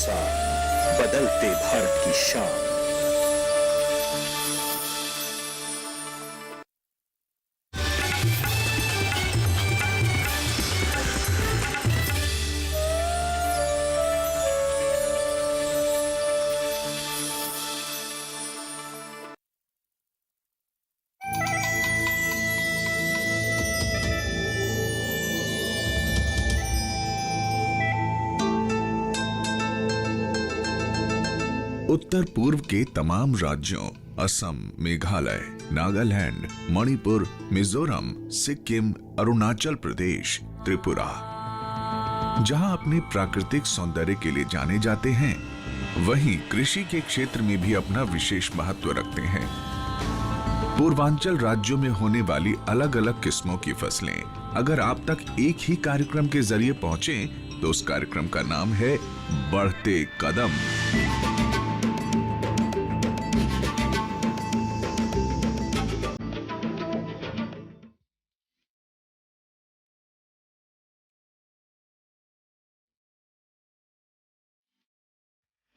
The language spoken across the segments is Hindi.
साथ बदलते भारत की शान। उत्तर पूर्व के तमाम राज्यों असम, मेघालय, नागालैंड, मणिपुर, मिजोरम, सिक्किम, अरुणाचल प्रदेश, त्रिपुरा, जहां अपने प्राकृतिक सौंदर्य के लिए जाने जाते हैं, वहीं कृषि के क्षेत्र में भी अपना विशेष महत्व रखते हैं। पूर्वांचल राज्यों में होने वाली अलग अलग किस्मों की फसलें अगर आप तक एक ही कार्यक्रम के जरिए पहुंचे तो उस कार्यक्रम का नाम है बढ़ते कदम।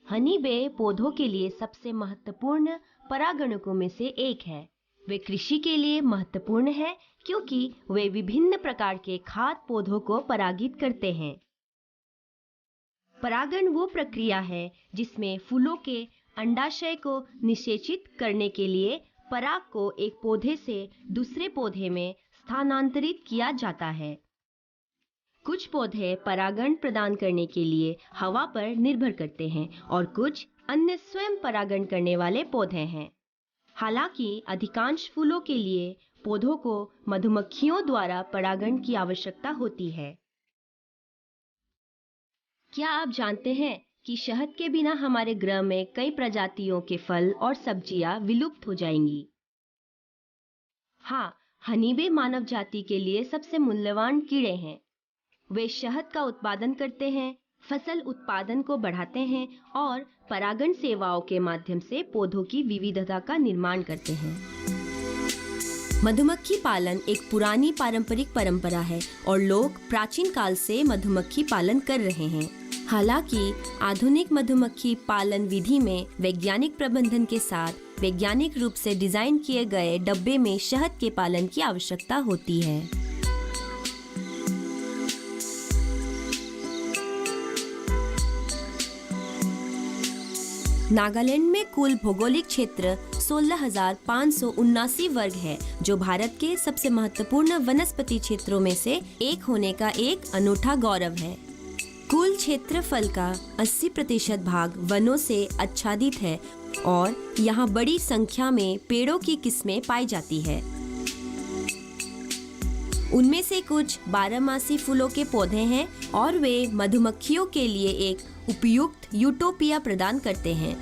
हनी बे पौधों के लिए सबसे महत्वपूर्ण परागणकों में से एक है। वे कृषि के लिए महत्वपूर्ण है क्योंकि वे विभिन्न प्रकार के खाद्य पौधों को परागित करते हैं। परागण वो प्रक्रिया है जिसमें फूलों के अंडाशय को निषेचित करने के लिए पराग को एक पौधे से दूसरे पौधे में स्थानांतरित किया जाता है। कुछ पौधे परागण प्रदान करने के लिए हवा पर निर्भर करते हैं और कुछ अन्य स्वयं परागण करने वाले पौधे हैं। हालांकि अधिकांश फूलों के लिए पौधों को मधुमक्खियों द्वारा परागण की आवश्यकता होती है। क्या आप जानते हैं कि शहद के बिना हमारे ग्रह में कई प्रजातियों के फल और सब्जियां विलुप्त हो जाएंगी? हाँ, हनीबे मानव जाति के लिए सबसे मूल्यवान कीड़े हैं। वे शहद का उत्पादन करते हैं, फसल उत्पादन को बढ़ाते हैं और परागण सेवाओं के माध्यम से पौधों की विविधता का निर्माण करते हैं। मधुमक्खी पालन एक पुरानी पारंपरिक परंपरा है और लोग प्राचीन काल से मधुमक्खी पालन कर रहे हैं। हालांकि आधुनिक मधुमक्खी पालन विधि में वैज्ञानिक प्रबंधन के साथ वैज्ञानिक रूप से डिजाइन किए गए डब्बे में शहद के पालन की आवश्यकता होती है। नागालैंड में कुल भौगोलिक क्षेत्र 16,579 वर्ग है, जो भारत के सबसे महत्वपूर्ण वनस्पति क्षेत्रों में से एक होने का एक अनूठा गौरव है। कुल क्षेत्रफल का 80% भाग वनों से आच्छादित है और यहाँ बड़ी संख्या में पेड़ों की किस्में पाई जाती है। उनमें से कुछ बारहमासी फूलों के पौधे हैं और वे मधुमक्खियों के लिए एक उपयुक्त यूटोपिया प्रदान करते हैं।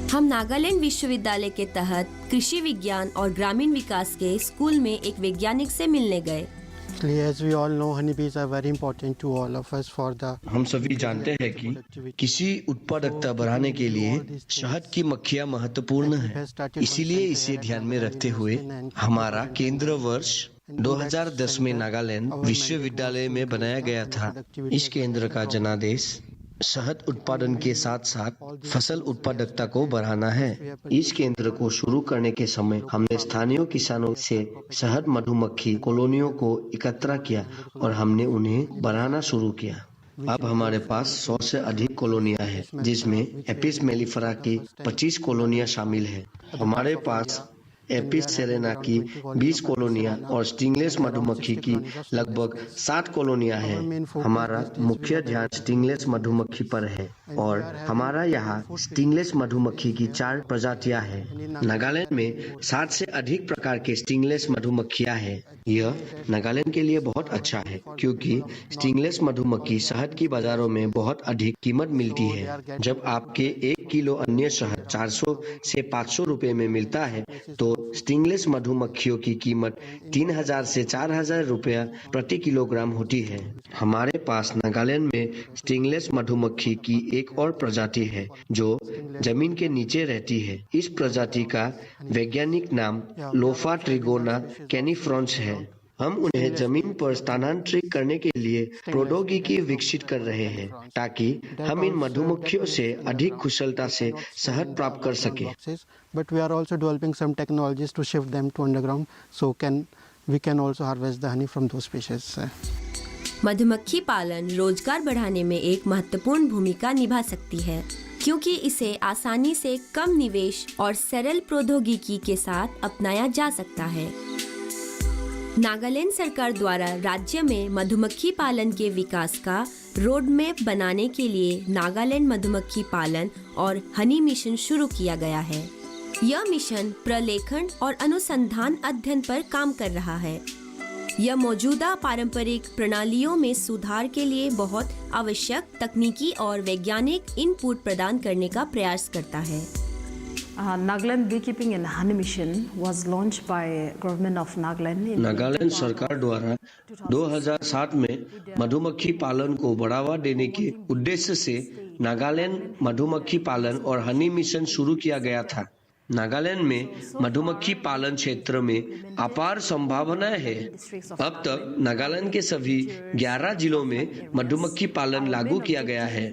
हम नागालैंड विश्वविद्यालय के तहत कृषि विज्ञान और ग्रामीण विकास के स्कूल में एक वैज्ञानिक से मिलने गए। हम सभी जानते हैं कि किसी उत्पादकता बढ़ाने के लिए शहद की मक्खियाँ महत्वपूर्ण है। इसीलिए इसे ध्यान में रखते हुए हमारा केंद्र वर्ष 2010 में नागालैंड विश्वविद्यालय में बनाया गया था। इस केंद्र का जनादेश शहद उत्पादन के साथ साथ फसल उत्पादकता को बढ़ाना है। इस केंद्र को शुरू करने के समय हमने स्थानीय किसानों से शहद मधुमक्खी कॉलोनियों को एकत्र किया और हमने उन्हें बढ़ाना शुरू किया। अब हमारे पास 100 से अधिक कॉलोनियां हैं, जिसमें एपिस मेलिफेरा की 25 कॉलोनियां शामिल हैं। हमारे पास एपिस सेरेना की 20 कॉलोनियां और स्टिंगलेस मधुमक्खी की लगभग 60 कॉलोनियां हैं। हमारा मुख्य ध्यान स्टिंगलेस मधुमक्खी पर है और हमारा यहाँ स्टिंगलेस मधुमक्खी की 4 प्रजातियां हैं। नागालैंड में 60 से अधिक प्रकार के स्टिंगलेस मधुमक्खियां हैं। यह नागालैंड के लिए बहुत अच्छा है क्योंकि स्टिंगलेस मधुमक्खी शहद की बाजारों में बहुत अधिक कीमत मिलती है। जब आपके 1 किलो अन्य शहद 400 से 500 रुपए में मिलता है तो स्टिंगलेस मधुमक्खियों की कीमत 3,000 से 4,000 रुपया प्रति किलोग्राम होती है। हमारे पास नागालैंड में स्टिंगलेस मधुमक्खी की एक और प्रजाति है जो जमीन के नीचे रहती है। इस प्रजाति का वैज्ञानिक नाम लोफा ट्रिगोना कैनिफ्रॉन्स है। हम उन्हें जमीन पर स्थानांतरित करने के लिए प्रौद्योगिकी विकसित कर रहे हैं ताकि हम इन मधुमक्खियों से अधिक कुशलता से शहद प्राप्त कर सकें। But we are also developing some technologies to shift them to underground, so we can also harvest the honey from those species. मधुमक्खी पालन रोजगार बढ़ाने में एक महत्वपूर्ण भूमिका निभा सकती है, क्योंकि इसे आसानी से कम निवेश और सरल प्रौद्योगिकी के साथ अपनाया जा सकता है। नागालैंड सरकार द्वारा राज्य में मधुमक्खी पालन के विकास का रोड मैप बनाने के लिए नागालैंड मधुमक्खी पालन और हनी मिशन शुरू किया गया है। यह मिशन प्रलेखन और अनुसंधान अध्ययन पर काम कर रहा है। यह मौजूदा पारंपरिक प्रणालियों में सुधार के लिए बहुत आवश्यक तकनीकी और वैज्ञानिक इनपुट प्रदान करने का प्रयास करता है। Nagaland Beekeeping and Honey Mission was launched by Government of Nagaland. Nagaland सरकार द्वारा 2007 में मधुमक्खी पालन को बढ़ावा देने के उद्देश्य से नागालैंड मधुमक्खी पालन और हनी मिशन शुरू किया गया था। नागालैंड में मधुमक्खी पालन क्षेत्र में अपार संभावनाएं हैं। अब तक नागालैंड के सभी 11 जिलों में मधुमक्खी पालन लागू किया गया है।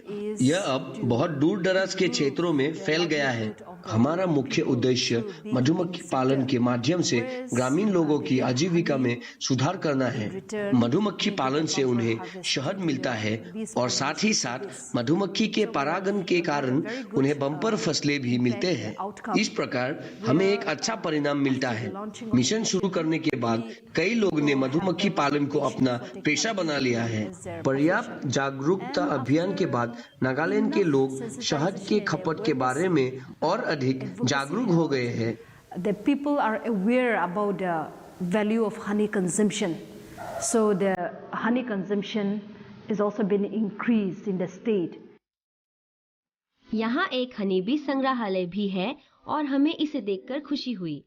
यह अब बहुत दूर दराज के क्षेत्रों में फैल गया है। हमारा मुख्य उद्देश्य मधुमक्खी पालन के माध्यम से ग्रामीण लोगों की आजीविका में सुधार करना है। मधुमक्खी पालन से उन्हें शहद मिलता है और साथ ही साथ मधुमक्खी के परागण के कारण उन्हें बम्पर फसलें भी मिलते हैं। इस प्रकार हमें एक अच्छा परिणाम मिलता है। मिशन शुरू करने के बाद कई लोग ने मधुमक्खी पालन को अपना पेशा बना लिया है। पर्याप्त जागरूकता अभियान के बाद नागालैंड के लोग शहद के खपत के बारे में और अधिक जागरूक हो गए हैं। The people are aware about the value of honey consumption, so the honey consumption is also been increased in the state. यहाँ एक हनी बी संग्रहालय भी है और हमें इसे देखकर खुशी हुई।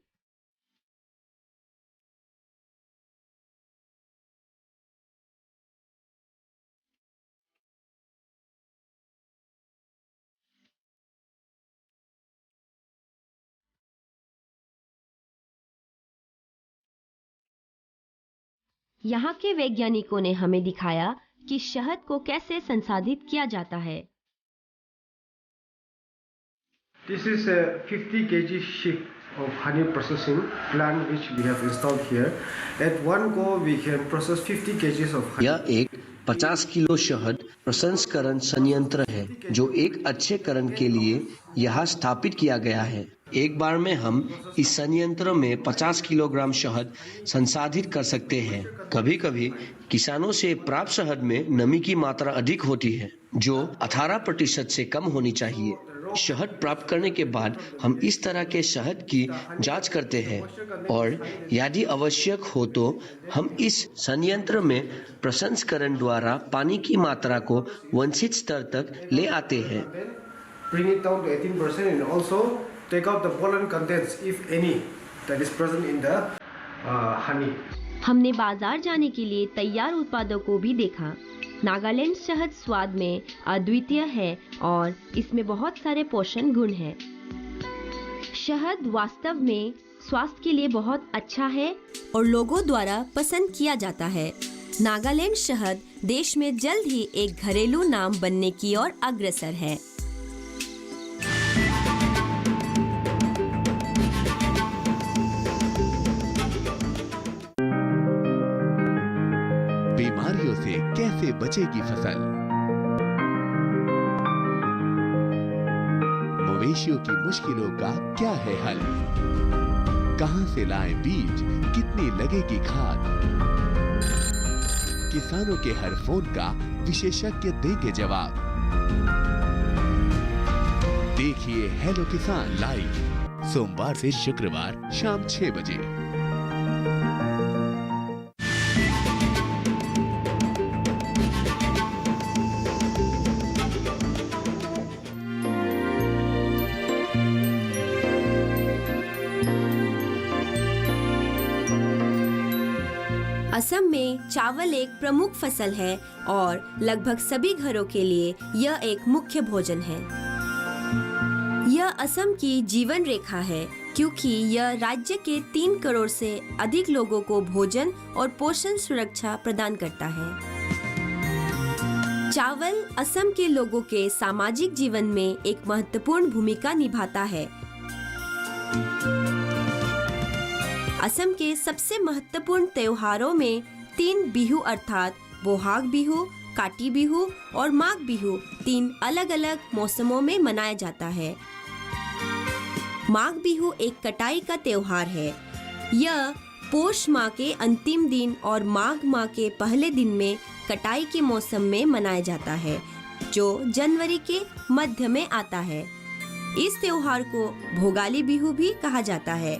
यहाँ के वैज्ञानिकों ने हमें दिखाया कि शहद को कैसे संसाधित किया जाता है। This is a 50 kg shift of honey processing plant which we have installed here. At one go we can process 50 kgs of honey. यह एक 50 किलो शहद प्रसंस्करण संयंत्र है जो एक अच्छे करण के लिए यहाँ स्थापित किया गया है। एक बार में हम इस संयंत्र में 50 किलोग्राम शहद संसाधित कर सकते हैं। कभी-कभी किसानों से प्राप्त शहद में नमी की मात्रा अधिक होती है जो 18% से कम होनी चाहिए। शहद प्राप्त करने के बाद हम इस तरह के शहद की जांच करते हैं और यदि आवश्यक हो तो हम इस संयंत्र में प्रसंस्करण द्वारा पानी की मात्रा को वांछित स्तर तक ले आते हैं। Bring it down to 18% and also take out the pollen contents if any that is present in the honey. हमने बाजार जाने के लिए तैयार उत्पादों को भी देखा। नागालैंड शहद स्वाद में अद्वितीय है और इसमें बहुत सारे पोषण गुण हैं। शहद वास्तव में स्वास्थ्य के लिए बहुत अच्छा है और लोगों द्वारा पसंद किया जाता है। नागालैंड शहद देश में जल्द ही एक घरेलू नाम बनने की ओर अग्रसर है। बीमारियों से कैसे बचेगी फसल? मवेशियों की मुश्किलों का क्या है हल? कहां से लाएं बीज? कितनी लगेगी खाद? किसानों के हर फोन का विशेषज्ञ देंगे जवाब। देखिए हेलो किसान लाइव सोमवार से शुक्रवार शाम 6 बजे। असम में चावल एक प्रमुख फसल है और लगभग सभी घरों के लिए यह एक मुख्य भोजन है। यह असम की जीवन रेखा है क्योंकि यह राज्य के 3 करोड़ से अधिक लोगों को भोजन और पोषण सुरक्षा प्रदान करता है। चावल असम के लोगों के सामाजिक जीवन में एक महत्वपूर्ण भूमिका निभाता है। असम के सबसे महत्वपूर्ण त्योहारों में 3 बिहू अर्थात बोहाग बिहू, काटी बिहू और माघ बिहू 3 अलग-अलग मौसमों में मनाया जाता है। माघ बिहू एक कटाई का त्योहार है। यह पोष माह के अंतिम दिन और माघ माह के पहले दिन में कटाई के मौसम में मनाया जाता है, जो जनवरी के मध्य में आता है। इस त्योहार को भोगाली बिहू भी कहा जाता है।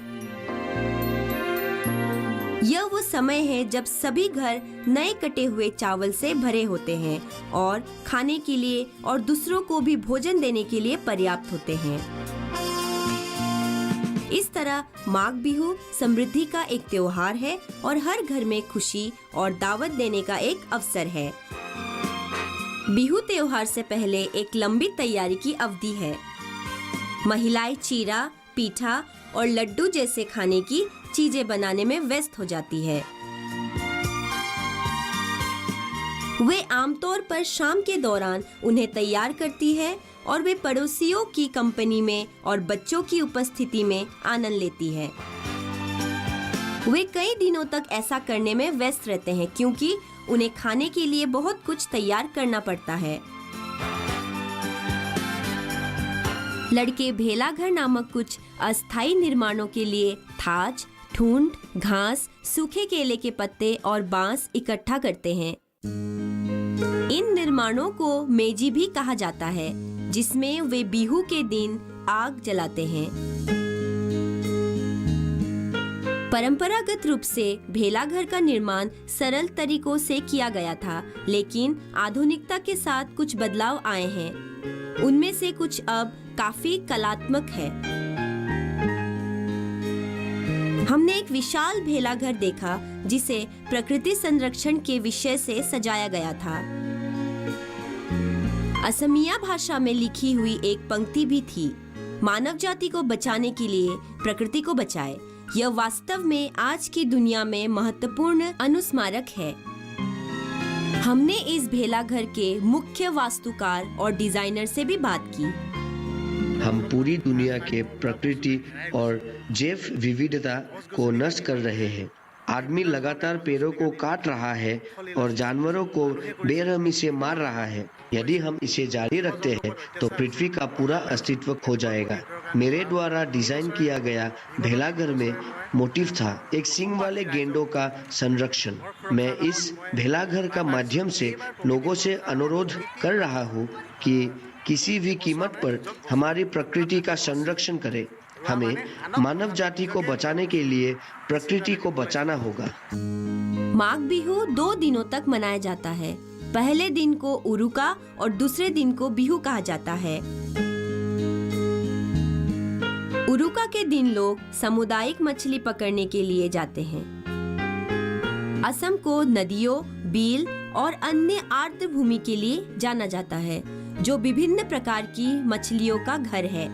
यह वो समय है जब सभी घर नए कटे हुए चावल से भरे होते हैं और खाने के लिए और दूसरों को भी भोजन देने के लिए पर्याप्त होते हैं। इस तरह माघ बिहू समृद्धि का एक त्योहार है और हर घर में खुशी और दावत देने का एक अवसर है। बिहू त्योहार से पहले एक लंबी तैयारी की अवधि है। महिलाएं चीरा, पीठा और लड्डू जैसे खाने की चीजें बनाने में व्यस्त हो जाती है। वे आमतौर पर शाम के दौरान उन्हें तैयार करती है और वे पड़ोसियों की कंपनी में और बच्चों की उपस्थिति में आनंद लेती है। वे कई दिनों तक ऐसा करने में व्यस्त रहते हैं क्योंकि उन्हें खाने के लिए बहुत कुछ तैयार करना पड़ता है। लड़के भेलाघर नामक कुछ अस्थायी निर्माणों के लिए थाच, ठूंठ, घास, सूखे केले के पत्ते और बांस इकट्ठा करते हैं। इन निर्माणों को मेजी भी कहा जाता है, जिसमें वे बिहू के दिन आग जलाते हैं। परंपरागत रूप से भेलाघर का निर्माण सरल तरीकों से किया गया था, लेकिन आधुनिकता के साथ कुछ बदलाव आए हैं। उनमें से कुछ अब काफी कलात्मक है। हमने एक विशाल भेलाघर देखा जिसे प्रकृति संरक्षण के विषय से सजाया गया था। असमिया भाषा में लिखी हुई एक पंक्ति भी थी, मानव जाति को बचाने के लिए प्रकृति को बचाए। यह वास्तव में आज की दुनिया में महत्वपूर्ण अनुस्मारक है। हमने इस भेलाघर के मुख्य वास्तुकार और डिजाइनर से भी बात की। हम पूरी दुनिया के प्रकृति और जैव विविधता को नष्ट कर रहे हैं। आदमी लगातार पेड़ों को काट रहा है और जानवरों को बेरहमी से मार रहा है। यदि हम इसे जारी रखते हैं तो पृथ्वी का पूरा अस्तित्व खो जाएगा। मेरे द्वारा डिजाइन किया गया भेलाघर में मोटिव था एक सींग वाले गेंडों का संरक्षण। मैं इस भेलाघर का माध्यम से लोगों से अनुरोध कर रहा हूँ कि किसी भी कीमत पर हमारी प्रकृति का संरक्षण करें। हमें मानव जाति को बचाने के लिए प्रकृति को बचाना होगा। माघ बिहू 2 दिनों तक मनाया जाता है। पहले दिन को उरुका और दूसरे दिन को बिहू कहा जाता है। उरुका के दिन लोग सामुदायिक मछली पकड़ने के लिए जाते हैं। असम को नदियों, बील और अन्य आर्द्र भूमि के लिए जाना जाता है, जो विभिन्न प्रकार की मछलियों का घर है।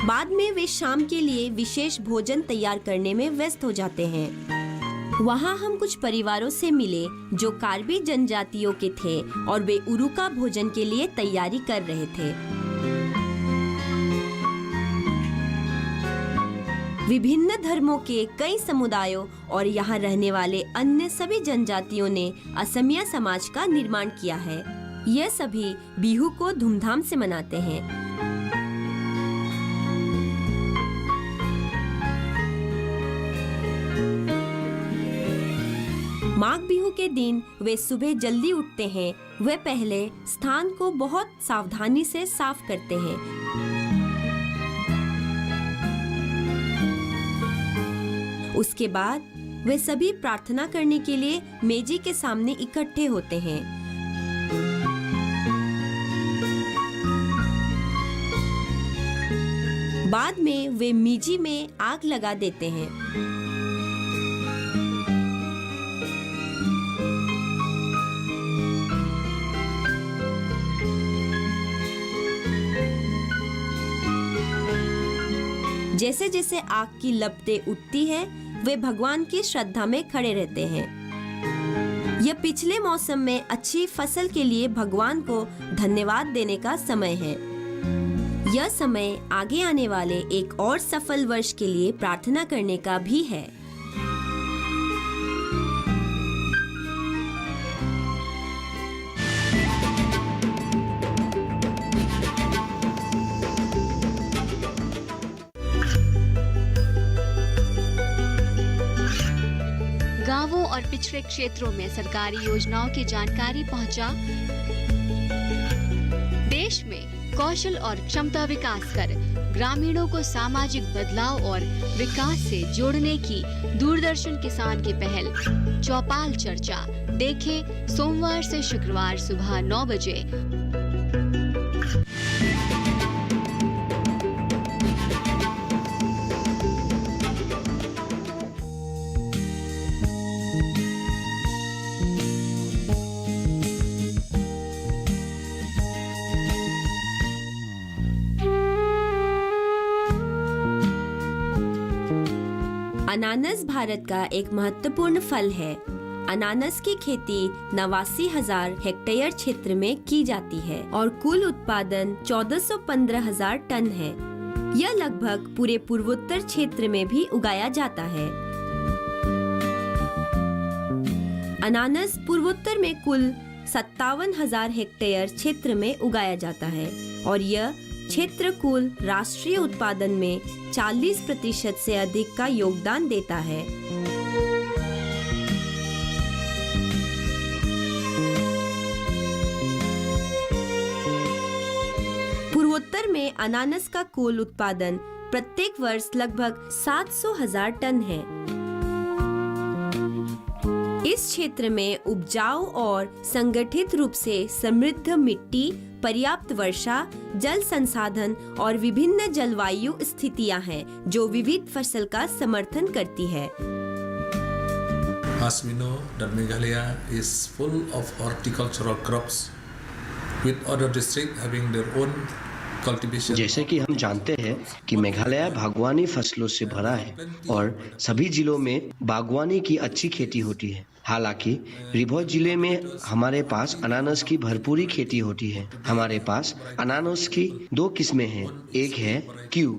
बाद में वे शाम के लिए विशेष भोजन तैयार करने में व्यस्त हो जाते हैं। वहाँ हम कुछ परिवारों से मिले जो कार्बी जनजातियों के थे और वे उरुका भोजन के लिए तैयारी कर रहे थे। विभिन्न धर्मों के कई समुदायों और यहाँ रहने वाले अन्य सभी जनजातियों ने असमिया समाज का निर्माण किया है। यह सभी बिहू को धूमधाम से मनाते हैं। माघ बिहू के दिन वे सुबह जल्दी उठते हैं। वे पहले स्थान को बहुत सावधानी से साफ करते हैं। उसके बाद वे सभी प्रार्थना करने के लिए मेजी के सामने इकट्ठे होते हैं। बाद में वे मेजी में आग लगा देते हैं। जैसे जैसे आग की लपटें उठती है वे भगवान की श्रद्धा में खड़े रहते हैं। यह पिछले मौसम में अच्छी फसल के लिए भगवान को धन्यवाद देने का समय है। यह समय आगे आने वाले एक और सफल वर्ष के लिए प्रार्थना करने का भी है। गांवों और पिछड़े क्षेत्रों में सरकारी योजनाओं की जानकारी पहुंचा। देश में कौशल और क्षमता विकास कर ग्रामीणों को सामाजिक बदलाव और विकास से जोड़ने की दूरदर्शन किसान की पहल चौपाल चर्चा देखें सोमवार से शुक्रवार सुबह 9 बजे। अनानास भारत का एक महत्वपूर्ण फल है। अनानास की खेती 89,000 हेक्टेयर क्षेत्र में की जाती है और कुल उत्पादन 1415,000 टन है। यह लगभग पूरे पूर्वोत्तर क्षेत्र में भी उगाया जाता है। अनानास पूर्वोत्तर में कुल 57,000 हेक्टेयर क्षेत्र में उगाया जाता है और यह क्षेत्र कुल राष्ट्रीय उत्पादन में 40% से अधिक का योगदान देता है। पूर्वोत्तर में अनानास का कुल उत्पादन प्रत्येक वर्ष लगभग 700,000 टन है। इस क्षेत्र में उपजाऊ और संगठित रूप से समृद्ध मिट्टी, पर्याप्त वर्षा, जल संसाधन और विभिन्न जलवायु स्थितियां हैं जो विविध फसल का समर्थन करती है। As we know that Meghalaya is full of horticultural crops, with other districts having their own cultivation. जैसे कि हम जानते हैं कि मेघालय बागवानी फसलों से भरा है और सभी जिलों में बागवानी की अच्छी खेती होती है। हालांकि रिभोई जिले में हमारे पास अनानास की भरपूरी खेती होती है। हमारे पास अनानास की 2 किस्में हैं, एक है क्यू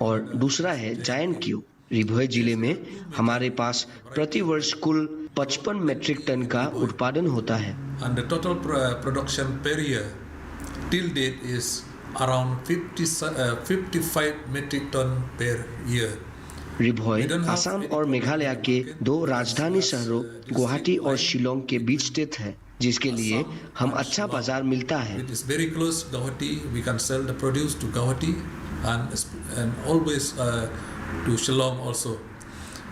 और दूसरा है जायंट क्यू। रिभोई जिले में हमारे पास प्रति वर्ष कुल 55 मीट्रिक टन का उत्पादन होता है। And the total production per year till date is around 55 metric ton per year. रिभोई Assam और मेघालय के 2 राजधानी शहरों गुवाहाटी और शिलोंग के बीच स्थित है, जिसके लिए हम अच्छा बाजार मिलता है। It is very close Guwahati. We can sell the produce to Guwahati and always to Shillong also.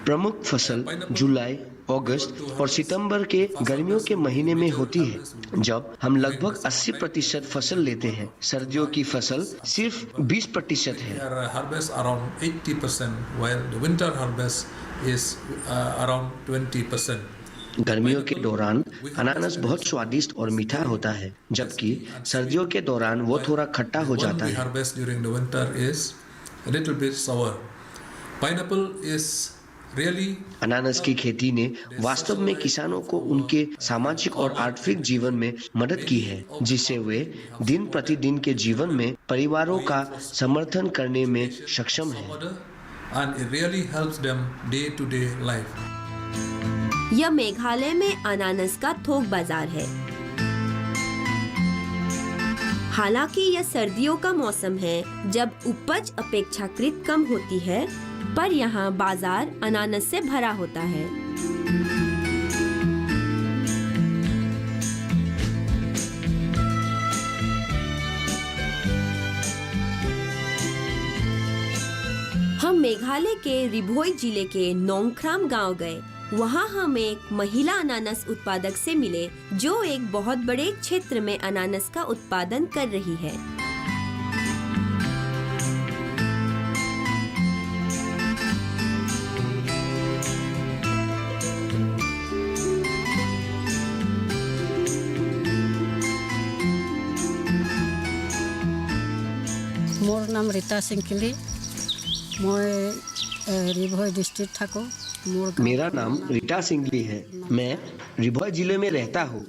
प्रमुख फसल जुलाई, अगस्त और सितंबर के गर्मियों के महीने में होती है, जब हम लगभग 80% फसल लेते हैं। सर्दियों की फसल सिर्फ 20% है। Harvest around 80%, while the winter harvest is around 20%. गर्मियों के दौरान अनानास बहुत स्वादिष्ट और मीठा होता है, जबकि सर्दियों के दौरान वो थोड़ा खट्टा हो जाता है। Harvest during the winter is a little bit sour. Pineapple is really अनानास की खेती ने वास्तव में किसानों को उनके सामाजिक और आर्थिक जीवन में मदद की है, जिससे वे दिन प्रतिदिन के जीवन में परिवारों का समर्थन करने में सक्षम हैं। and it really helps them day to day life. यह मेघालय में अनानास का थोक बाजार है। हालांकि यह सर्दियों का मौसम है जब उपज अपेक्षाकृत कम होती है, पर यहाँ बाजार अनानास से भरा होता है। हम मेघालय के रिभोई जिले के नोंगख्राम गांव गए। वहाँ हम एक महिला अनानास उत्पादक से मिले जो एक बहुत बड़े क्षेत्र में अनानास का उत्पादन कर रही है। मोर नाम रीता सिंह किली। मेरा नाम रीटा सिंगली है। मैं रिभोई जिले में रहता हूँ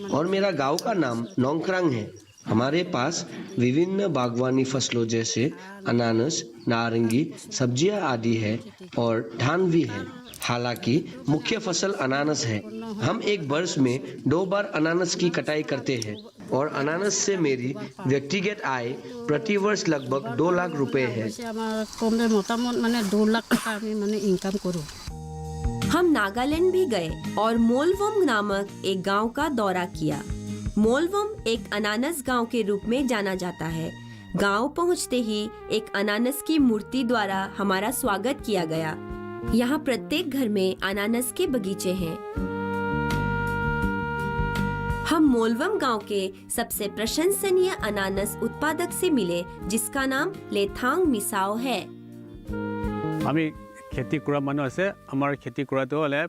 और मेरा गांव का नाम नोंगक्रांग है। हमारे पास विभिन्न बागवानी फसलों जैसे अनानस, नारंगी, सब्जियां आदि है और धान भी है। हालांकि मुख्य फसल अनानस है। हम एक वर्ष में 2 बार अनानस की कटाई करते हैं और अनानस से मेरी व्यक्तिगत आय प्रति वर्ष लगभग 2 लाख रुपए है। हम नागालैंड भी गए और मोलवम नामक एक गांव का दौरा किया। मोलवम एक अनानस गांव के रूप में जाना जाता है। गांव पहुंचते ही एक अनानस की मूर्ति द्वारा हमारा स्वागत किया गया। यहाँ प्रत्येक घर में अनानस के बगीचे हैं। हम मोलवम गांव के सबसे प्रशंसनीय अनानस उत्पादक से मिले, जिसका नाम लेथांग मिसाओ है। আমি খেতি কৰা মানুহ আছে। আমাৰ খেতি কৰাটো হলে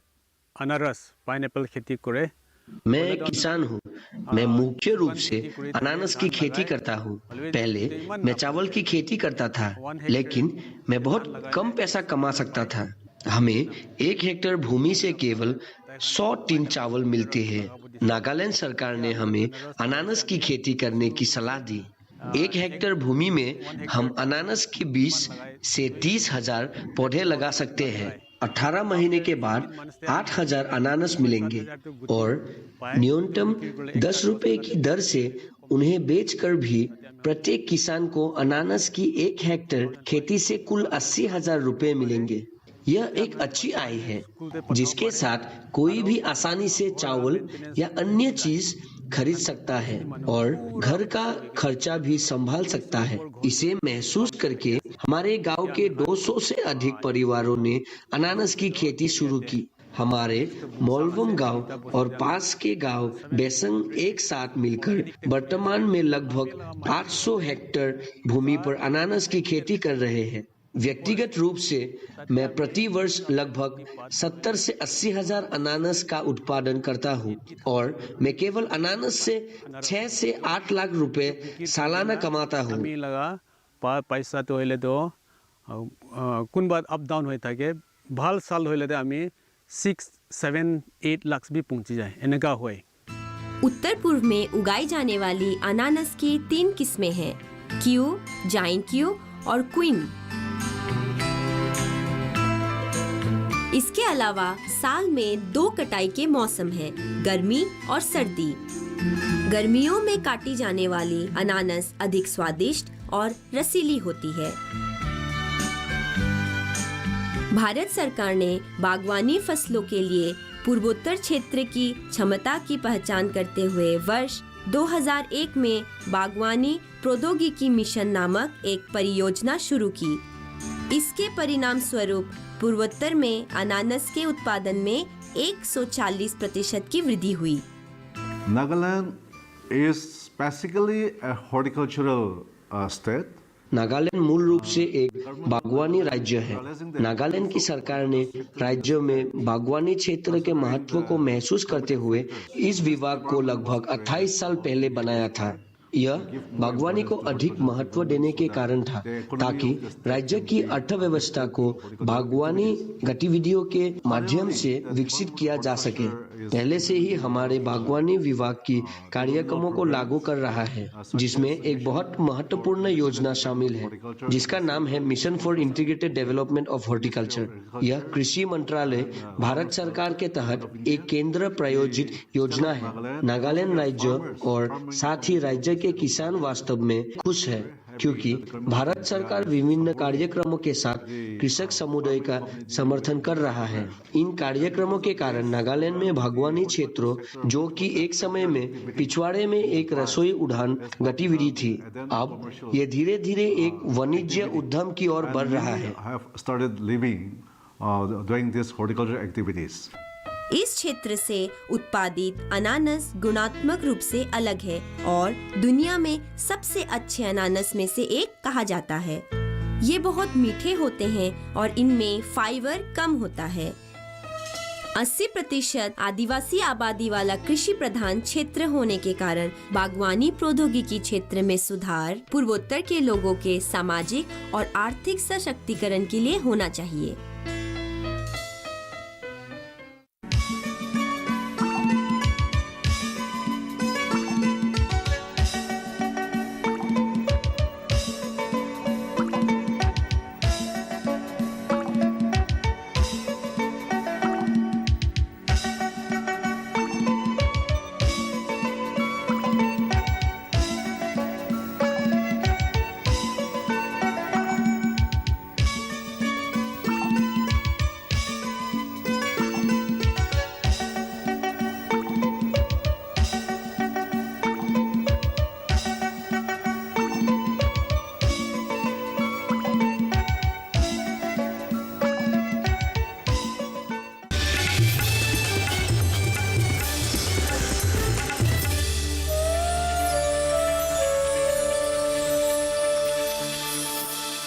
अनारस पाइनएप्पल खेती करे। मैं एक किसान हूँ। मैं मुख्य रूप से अनानस की खेती करता हूँ। पहले मैं चावल की खेती करता था, लेकिन मैं बहुत कम पैसा कमा सकता था। हमें 1 हेक्टेयर भूमि से केवल 100 टिन चावल मिलते हैं। नागालैंड सरकार ने हमें अनानस की खेती करने की सलाह दी। 1 हेक्टेयर भूमि में हम अनानस के 20 से 30 हजार पौधे लगा सकते हैं। 18 महीने के बाद 8,000 अनानस मिलेंगे और न्यूनतम 10 रुपए की दर से उन्हें बेचकर भी प्रत्येक किसान को अनानस की 1 हेक्टेयर खेती से कुल 80,000 रुपए मिलेंगे। यह एक अच्छी आय है, जिसके साथ कोई भी आसानी से चावल या अन्य चीज खरीद सकता है और घर का खर्चा भी संभाल सकता है। इसे महसूस करके हमारे गांव के 200 से अधिक परिवारों ने अनानस की खेती शुरू की। हमारे मोलवम गांव और पास के गांव बेसंग एक साथ मिलकर वर्तमान में लगभग 800 हेक्टेयर भूमि पर अनानस की खेती कर रहे हैं। व्यक्तिगत रूप से मैं प्रति वर्ष लगभग 70 से 80 हजार अनानस का उत्पादन करता हूँ और मैं केवल अनानस से 6 से 8 लाख रुपए सालाना कमाता हूँ। पैसा तो होले तो कुन बार अप डाउन होई थाके। ভাল साल होले तो आमी 6, 7, 8 लाख भी पहुंची जाए एनेका होए। उत्तर पूर्व में उगाई जाने वाली अनानस की 3 किस्में हैं, क्यू, जाइंट क्यू और क्वीन। इसके अलावा साल में 2 कटाई के मौसम हैं, गर्मी और सर्दी। गर्मियों में काटी जाने वाली अनानस अधिक स्वादिष्ट और रसीली होती है। भारत सरकार ने बागवानी फसलों के लिए पूर्वोत्तर क्षेत्र की क्षमता की पहचान करते हुए वर्ष 2001 में बागवानी प्रौद्योगिकी मिशन नामक एक परियोजना शुरू की। इसके परिणाम स्वरूप पूर्वोत्तर में अनानस के उत्पादन में 140% की वृद्धि हुई। Nagaland is basically a horticultural state. Nagaland मूल रूप से एक बागवानी राज्य है। नागालैंड की सरकार ने राज्य में बागवानी क्षेत्र के महत्व को महसूस करते हुए इस विभाग को लगभग 28 साल पहले बनाया था। यह बागवानी को अधिक महत्व देने के कारण था, ताकि राज्य की अर्थव्यवस्था को बागवानी गतिविधियों के माध्यम से विकसित किया जा सके। पहले से ही हमारे बागवानी विभाग की कार्यक्रमों को लागू कर रहा है, जिसमें एक बहुत महत्वपूर्ण योजना शामिल है, जिसका नाम है mission for integrated development of horticulture. यह कृषि मंत्रालय भारत सरकार के तहत एक केंद्र प्रायोजित योजना है। नागालैंड राज्य और साथ ही राज्य के किसान वास्तव में खुश है, क्योंकि भारत सरकार विभिन्न कार्यक्रमों के साथ कृषक समुदाय का समर्थन कर रहा है। इन कार्यक्रमों के कारण नागालैंड में बागवानी क्षेत्रों, जो कि एक समय में पिछवाड़े में एक रसोई उद्यान गतिविधि थी, अब ये धीरे धीरे एक वाणिज्य उद्यम की ओर बढ़ रहा है। इस क्षेत्र से उत्पादित अनानस गुणात्मक रूप से अलग है और दुनिया में सबसे अच्छे अनानस में से एक कहा जाता है। ये बहुत मीठे होते हैं और इनमें फाइबर कम होता है। 80% आदिवासी आबादी वाला कृषि प्रधान क्षेत्र होने के कारण बागवानी प्रौद्योगिकी क्षेत्र में सुधार पूर्वोत्तर के लोगों के सामाजिक और आर्थिक सशक्तिकरण के लिए होना चाहिए।